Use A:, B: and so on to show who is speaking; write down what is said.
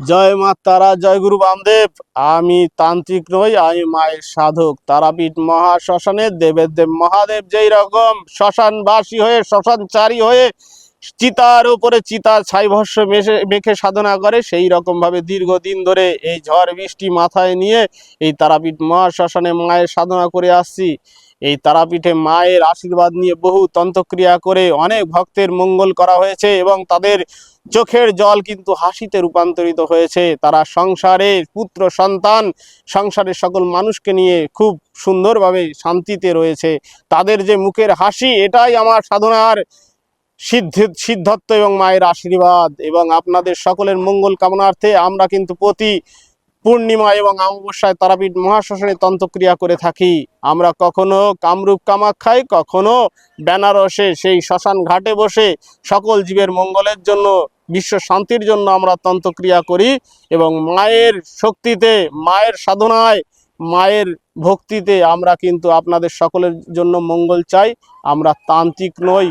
A: জয় মা তারা, জয় গুরু বামদেব। আমি তান্ত্রিক নই, আমি মায়ের সাধক। তারাপীঠ মহাশ্মশানে দেবের দেব মহাদেব যেই রকম শ্মশানবাসী হয়ে শ্মশানচারী হয়ে চিতার উপরে চিতার ছাই ভস্য মেখে সাধনা করে, সেই রকম ভাবে দীর্ঘদিন ধরে এই ঝড় বৃষ্টি মাথায় নিয়ে এই তারাপীঠ মহাশ্মশানে মায়ের সাধনা করে আসছি। এই তারাপীঠে মায়ের আশীর্বাদ নিয়ে বহু তন্ত্রক্রিয়া করে অনেক ভক্তের মঙ্গল করা হয়েছে এবং তাদের চোখের জল কিন্তু হাসিতে রূপান্তরিত হয়েছে। তারা সংসারে পুত্র সন্তান, সংসারের সকল মানুষকে নিয়ে খুব সুন্দরভাবে শান্তিতে রয়েছে। তাদের যে মুখের হাসি, এটাই আমার সাধনার সিদ্ধত্ব এবং মায়ের আশীর্বাদ। এবং আপনাদের সকলের মঙ্গল কামনার্থে আমরা কিন্তু প্রতি পূর্ণিমা এবং অমাবস্যায় তারাপীঠ মহাশ্মশানে তন্ত্রক্রিয়া করে থাকি। আমরা কখনো কামরূপ কামাখ্যায়, কখনো বেনারসে সেই শ্মশান ঘাটে বসে সকল জীবের মঙ্গলের জন্য, বিশ্ব শান্তির জন্য আমরা তন্ত্রক্রিয়া করি। এবং মায়ের শক্তিতে, মায়ের সাধনায়, মায়ের ভক্তিতে আমরা কিন্তু আপনাদের সকলের জন্য মঙ্গল চাই। আমরা তান্ত্রিক নই।